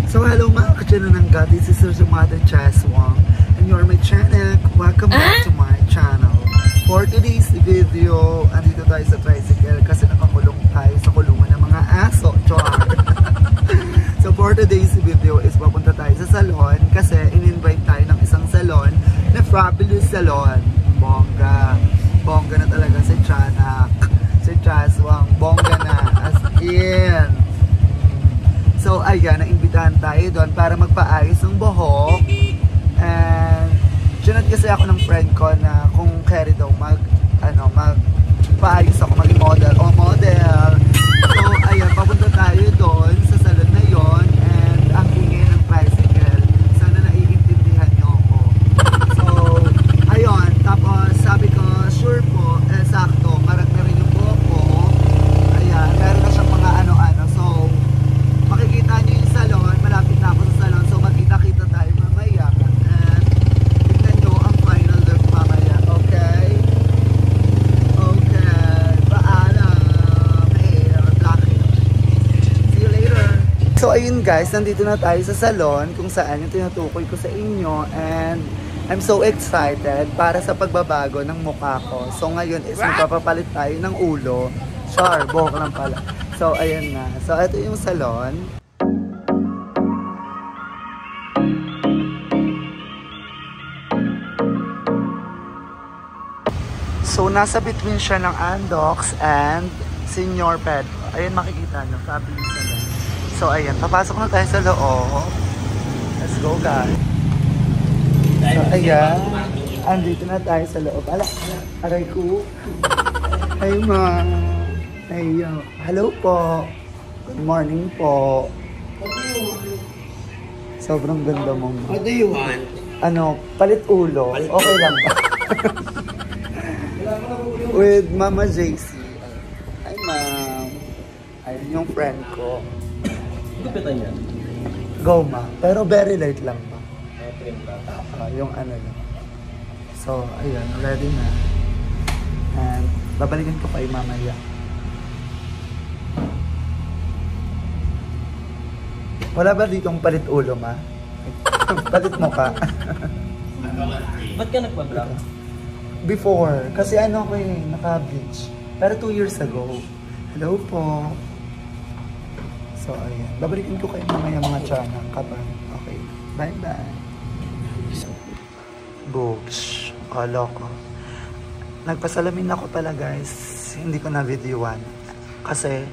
So hello mga kachananangga, this is your mother Chaswang and you're my channel. Welcome back to my channel. For today's video, andito tayo sa tricycle kasi nakakulong tayo sa kulungan ng mga aso. Char! So for today's video is papunta tayo sa salon kasi in-invite tayo ng isang salon na Fabulous Salon. Bongga. Bongga na talaga si Chanak. Si Chaswang. Bongga na. As in. So ayan, naimbitahan tayo doon para magpaayos ng buhok. And sinad kasi ako ng friend ko na kung carry daw magpaayos ako, maging model o model. So ayan, papunta tayo doon sa salon na yon. And ang ingay ng tricycle, sana naiintindihan niyo ako. So ayun, tapos sabi ko sure po, sakto, parang na rin yung buhok ko. Ayan, meron na siyang mga ano-ano. So makikita nyo yung salon, malapit na ako sa salon, so magkita-kita tayo mamaya. And tignan nyo ang final look mamaya, okay? Okay, paalam. Hey, lucky. See you later. So ayun guys, nandito na tayo sa salon kung saan yung tinutukoy ko sa inyo. And I'm so excited para sa pagbabago ng mukha ko. So ngayon is magpapapalit tayo ng ulo. Char, buhok lang pala. So, ayan na. So, ito yung salon. So, nasa between siya ng Andox and Senior Pedro. Ayan, makikita nyo. Fabulous salon. So, ayan. Papasok na tayo sa loob. Let's go, guys. So, ayan. Andito na tayo sa loob. Aray ko. Hi, ma'am. Hey, hello po. Good morning po. Sobrang ganda mo. What do you want? Palit ulo. Palit okay ulo. lang ba? With Mama JC. Hi, ma'am. Ayun yung friend ko. Gupitan yan. Go, ma. Pero very light lang, ma. Trim lang. Yung ano lang. So, ayun. Ready na. And babalikan ko pa yung mamaya. Wala ba ditong palit ulo, ma? Palit mo ka. Ba't ka nagpa-vlog? Before. Kasi ko naka-bleach. Pero 2 years ago. Hello po. So, ayan. Babalikin ko kayo mamaya mga tiyanak kapag. Okay. Bye-bye. Boobs. Kala ko. Nagpasalamin ako pala, guys. Hindi ko na-videoan. Kasi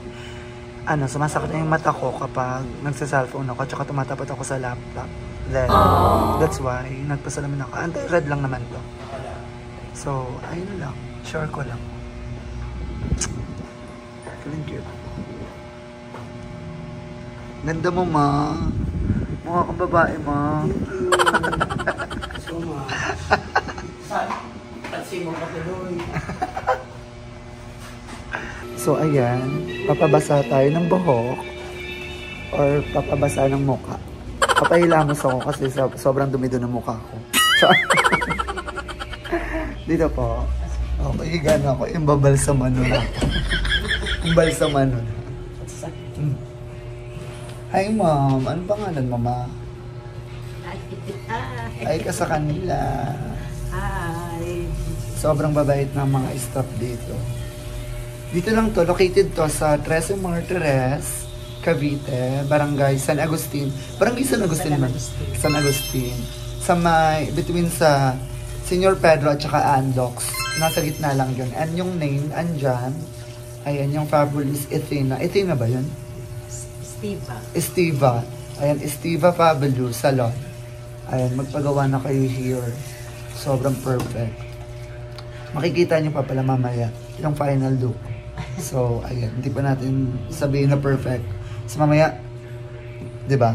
sumasakit na yung mata ko kapag nagsa-cellphone ako at saka tumatapat ako sa laptop. Then, that's why nagpasalamin ako. Anti-red lang naman to. So, ayun lang. Sure ko lang. Feeling cute. Ganda mo, ma. Mukha kang babae, ma. So, ma. Pansin mo ka tuloy. So ayan, papabasa tayo ng buhok or papabasa ng mukha. Papahilamos ako kasi sobrang dumi doon ng mukha ko. So, dito po. Okay, gano'n ako. Yung babalsaman nun ako. Yung balsaman nun. Hi ma'am, ano pangalan mo, ma? Ay ka sa kanila. Hi. Sobrang babait ng mga staff dito. Dito lang to, located to sa 13 Martires, Cavite, Barangay San Agustin. Barangay San Agustin naman. San Agustin. Sa may, between sa Senior Pedro at saka Andox. Nasa gitna lang yun. And yung name, andyan. Ayan, yung Fabulous Ethina. Ethina ba yun? Estiva. Estiva. Ayan, Estiva Fabulous Salon. Ayan, magpagawa na kayo here. Sobrang perfect. Makikita nyo pa pala mamaya yung final look. So, ayan, hindi pa natin sabihin na perfect. So, mamaya, di ba?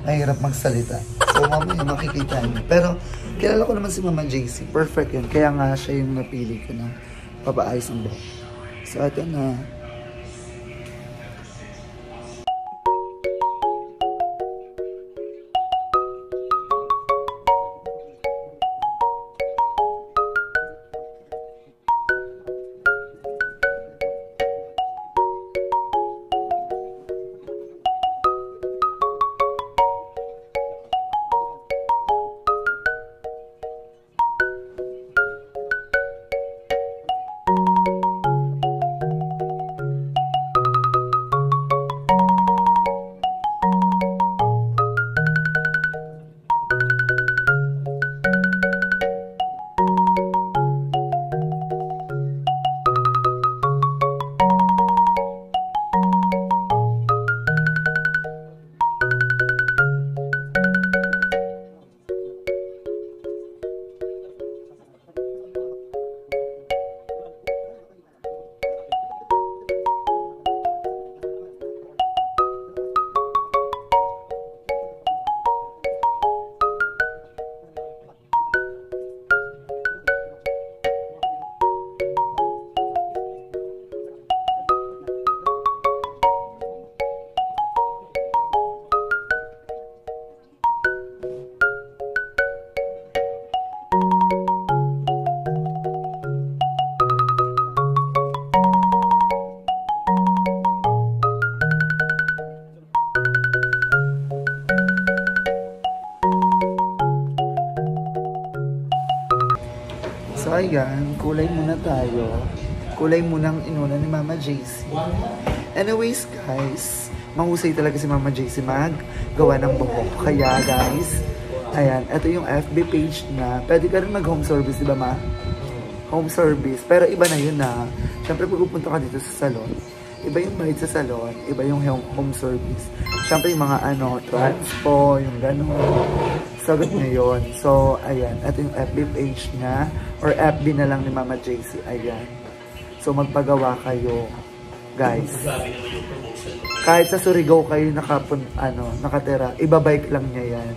Nahirap magsalita. So, mamaya makikita niyo. Pero, kilala ko naman si Mama JC. Perfect yun. Kaya nga siya yung napili ko na papaayos ang buhok. So, ito na. So ayan, kulay muna tayo. Kulay munang inuna ni Mama JC. Anyways guys, mahusay talaga si Mama JC maggawa ng buhok. Kaya guys, ayan, ito yung FB page na pwede ka rin mag home service, di ba ma? Home service. Pero iba na yun na. Siyempre pag pupunta ka dito sa salon, iba yung bayad sa salon, iba yung home service. Siyempre yung mga transpo, yung gano'n. Sagot niya yun. So, ayan. Ito yung FB page niya. Or FB na lang ni Mama JC. Ayan. So, magpagawa kayo, guys. Kahit sa Surigao kayo nakatira, ibabike lang niya yan.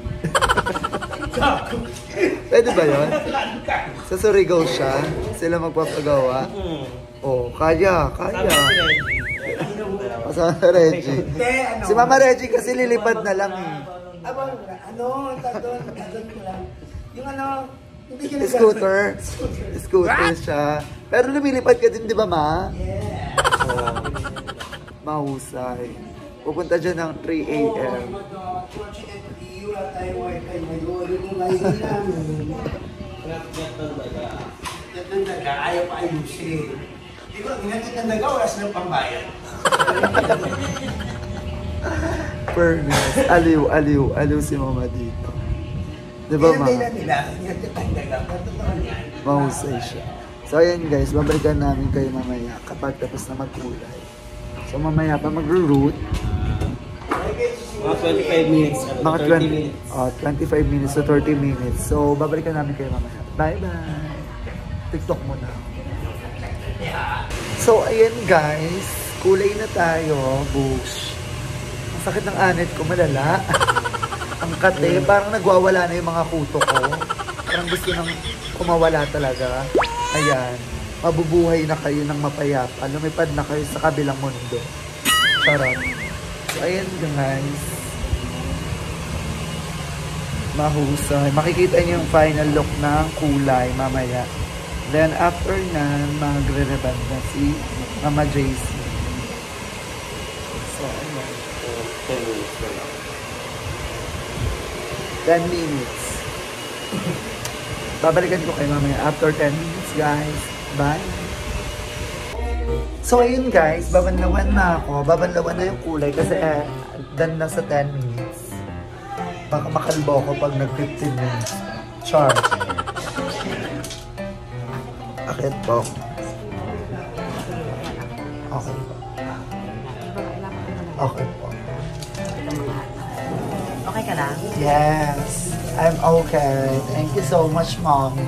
Pwede ba yun? Sa Surigao siya, sila magpapagawa. Oh, kaya. Kasama Reggie. Si Mama Reggie kasi lilipad na lang eh. Scooter siya. Pero lumilipad ka din, di ba ma? Yeah. Oh, mahusay. Pupunta dyan ng 3 AM. Ayaw pa ayusin. Di ba, ginagit ng daga, wala silang pambayad. Furnace. Aliw si Mama dito. Di ba ma? Mahusay siya. So ayan guys, babalikan namin kayo mamaya kapag tapos na magkulay. So mamaya pa mag-root. Mga 25 minutes. Mga 25 minutes to 30 minutes. So babalikan namin kayo mamaya. Bye-bye! TikTok muna. So ayan guys, kulay na tayo. Bush. Ang sakit ng anit ko, malala. Ang kate, parang nagwawala na yung mga kuto ko. Parang gusto nang kumawala talaga. Ayan, mabubuhay na kayo ng mapayapa. Lumipad na kayo sa kabilang mundo. Charot. So ayan guys. Mahusay. Makikita niyo yung final look ng kulay mamaya. Then after nan, magre-reband na si Mama JC. So ayan. 10 minutes. Babalikan ko kayo mamaya after 10 minutes guys. Bye! So ayun guys, babanlawan na ako. Babanlawan na yung kulay kasi done na sa 10 minutes. Baka makalbo ako pag nag-15 minutes. Char. Akit po. Okay po. Okay po. Okay ka lang? Yes, I'm okay. Thank you so much, Mom.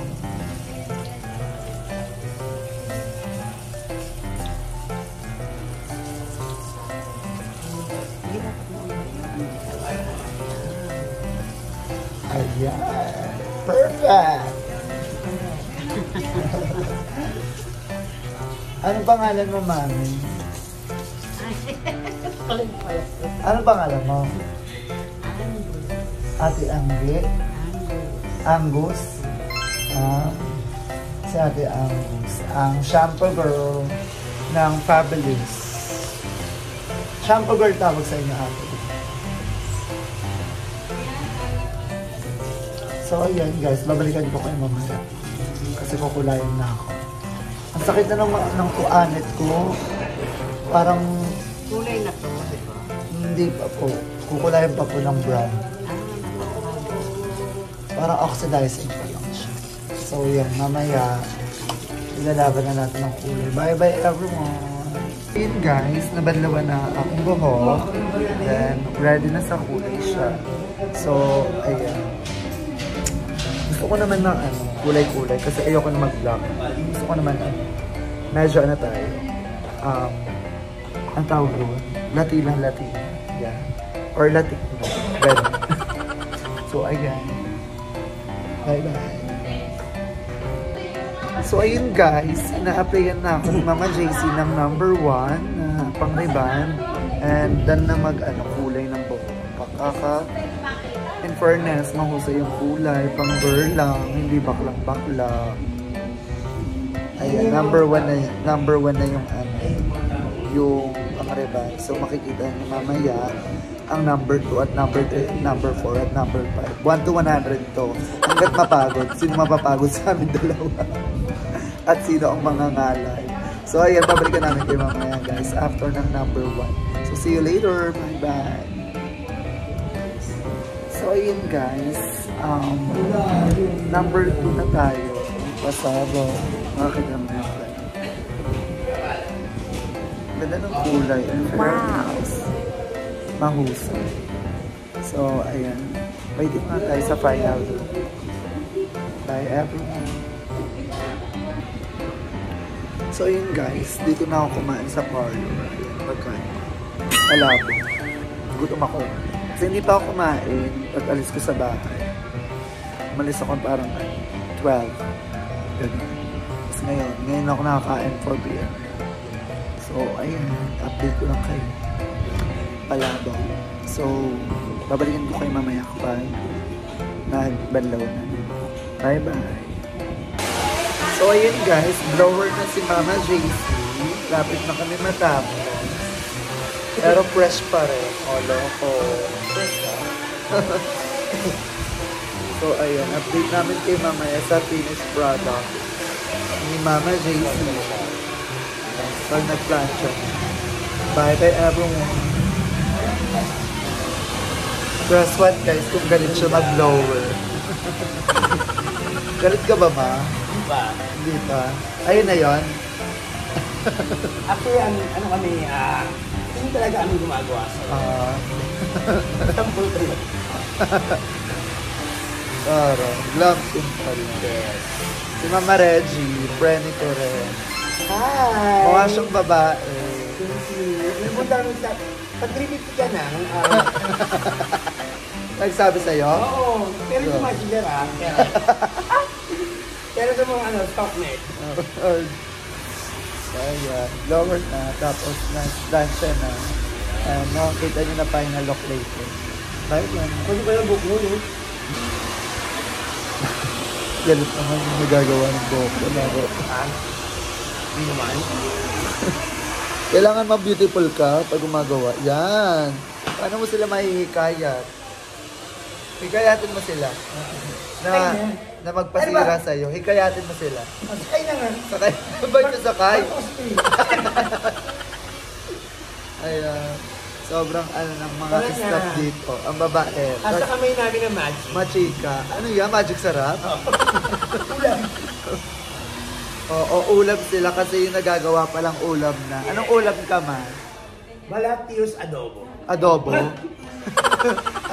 Ayan. Perfect. Anong pangalan mo, Mami? Anong pangalan mo? Ate Angge? Angus? Si Ate Angus. Ang shampoo girl ng Fabulous. Shampoo girl tawag sa inyo, ate. So, ayan guys. Babalikan ko kayo mamaya. Kasi kukulayan na ako. Ang sakit na ng tuanit ko. Parang... Kulay na to, di ba? Hindi pa po. Kukulayan pa po ng brown. Parang oxidizing pa lang siya. So yan, mamaya ilalaban na natin ang kulay. Bye bye everyone! Yun guys, nabanlawan na akong buhok. Then, ready na sa kulay siya. So, ayan. Gusto ko naman ng kulay-kulay kasi ayoko na mag-black. Gusto ko naman medyo tayo. Ang tawag doon, Latina. Yan. Or Latino. Ganun. So, ayan. Bye-bye. So, ayun guys, na-applyan na ako ni Mama JC ng number 1 na pang-ribbon. And then na kulay ng buhok. In fairness, mahusay yung kulay. Pang-girl lang, hindi baklang-bakla. Ayan, number 1 na yung yung pang-ribbon. So, makikita niyo mamaya ang number 2 at number 3, number 4 at number 5. 1 to 100 to. Hanggat mapagod. Sino mapapagod sa amin dalawa? at sino ang mga ngalay. So ayan, babalikan namin kayo mamaya guys after ng number 1. So see you later. Bye-bye. So ayun guys, number 2 na tayo. Pasado. Makakita mo yung plan. Ganda ng kulay. Wow! Mahusay. So ayan. Waiting na tayo sa final. Bye everyone. So yun guys, dito na ako kumain sa parlor. Ayan, pagkain ko. Malabo. Gutom ako. Kasi hindi pa ako kumain pag alis ko sa bahay. Umalis ako parang 12. Ganun. Tapos ngayon ako nakakain 4 p.m. So ayun, update ko lang kayo. Palabo. So, babalikan ko kayo mamaya kapag nagbanlaw na. Bye-bye. So, ayun guys, blower na si Mama JC. Lapit na kami matapos. Pero fresh pa rin. O, loko. So, ayun, update namin kay mamaya sa finished product ni Mama JC. Pag nag-plancha. Bye-bye everyone. Press what guys, kung galit siya mag-blower. Galit ka ba, Ma? Hindi ba? Hindi pa. Ayun na yun. Actually, ano kami, hindi talaga kami gumagawa sa tampol ko yun. Tara, glam team pa rin. Yes. Si Mama Reggie, friend ko rin. Hi! Mukha siyang babae. Nagpunta rin sa... Pag-tribute ka na. Nagsabi sa'yo? Oo. Pero hindi ma-share Pero sa mga stockmate. Ayan, lower na. Tapos dance na. Makakita nyo na final look later. Bye bye. Pwede pa yung book mo, no? Galit naman yung nagagawa ng buhok. Hindi naman. Kailangan ma-beautiful ka pag gumagawa. Yan. Paano mo sila mahihikayat? Hikayatin mo sila. Na magpasira sa'yo. Hikayatin mo sila. Sakay na nga. Sakay. Ba't ka sakay? Ayan. Sobrang ng mga staff dito. Ang babae. Asa kamay namin ng magic. Machika. Ano yan? Magic sarap? Ulam. Oo, ulam sila kasi yung nagagawa palang ulam na. Anong ulam ka, Ma? Malatius adobo. Adobo?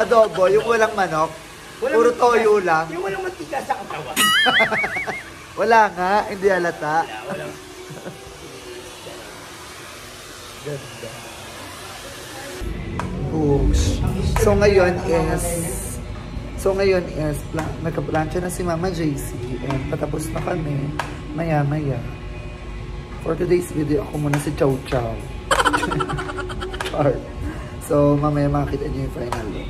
Adobo, yung walang manok. Puro toyo lang. Yung walang mantika sa katawan. Wala nga, hindi halata. Walang. Ganda. Oops. So ngayon is nagka-plancha na si Mama JC and patapos na kami maya-maya. For today's video, ako muna si Chow Chow. So mamaya makakita niyo yung final look.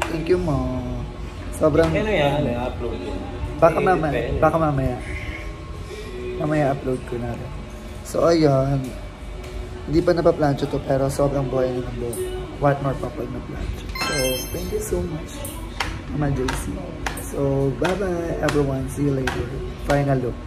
Thank you, Mo. Sobrang... Ano yan? Upload yun. Baka mamaya. Mamaya upload ko na rin. So ayun, hindi pa napaplancha to pero sobrang buhay na ng buhok. What more pa pag na-plancha. So thank you so much, Mama JC. So bye-bye everyone. See you later. Final look.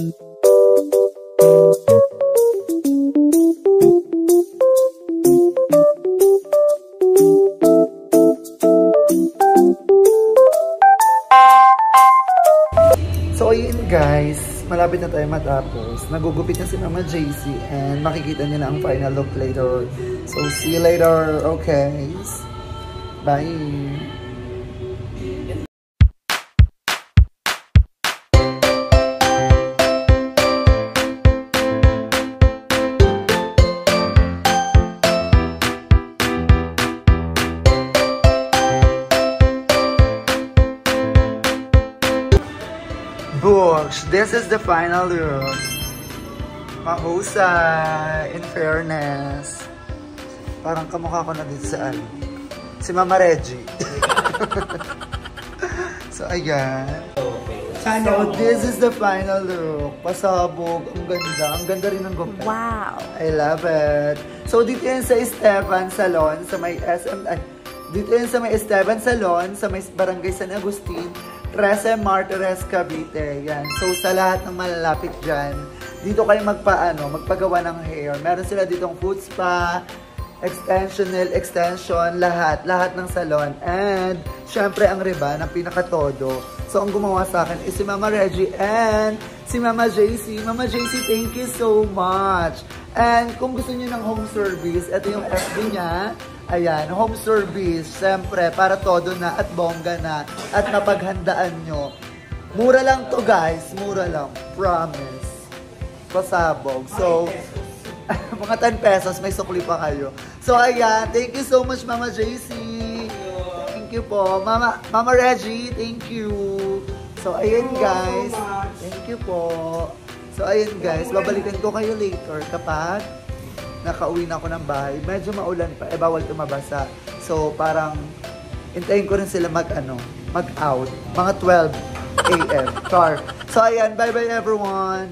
So ayun guys, malapit na tayo matapos. Nagugupit na si Mama JC and makikita niyo na ang final look later. So see you later, okay? Bye! Books, this is the final look. Mahusay, in fairness. Parang kamukha ko na dito sa ano. Si Mama Reggie. So, ayan. So, this is the final look. Pasabog. Ang ganda. Ang ganda rin ng gupit. Wow! I love it. So, dito yan sa Esteban Salon, sa may SM... Ay, dito yan sa may Esteban Salon, sa may Barangay San Agustin, 13 Martires, Cavite. Yan. So, sa lahat ng malalapit dyan, dito kayo magpagawa ng hair. Meron sila ditong food spa, extension, nail extension, lahat ng salon. And, syempre, ang Riban, ang pinaka-todo. So, ang gumawa sa akin is si Mama Reggie and si Mama JC. Mama JC, thank you so much. And, kung gusto niyo ng home service, ito yung FB niya. Ayan, home service, siyempre, para todo na at bongga na at napaghandaan nyo. Mura lang to guys, mura lang, promise. Pasabog. So, mga 10 pesos, may sukli pa kayo. So, ayan, thank you so much Mama JC. Thank you po. Mama Reggie, thank you. So, ayan guys. Thank you po. So, ayan guys, babalikan ko kayo later kapag nakauwi na ako ng bahay. Medyo maulan pa, bawal tumabasa. So, parang, hintayin ko rin sila mag-out. Mga 12 a.m. Char. So, ayan, bye-bye everyone.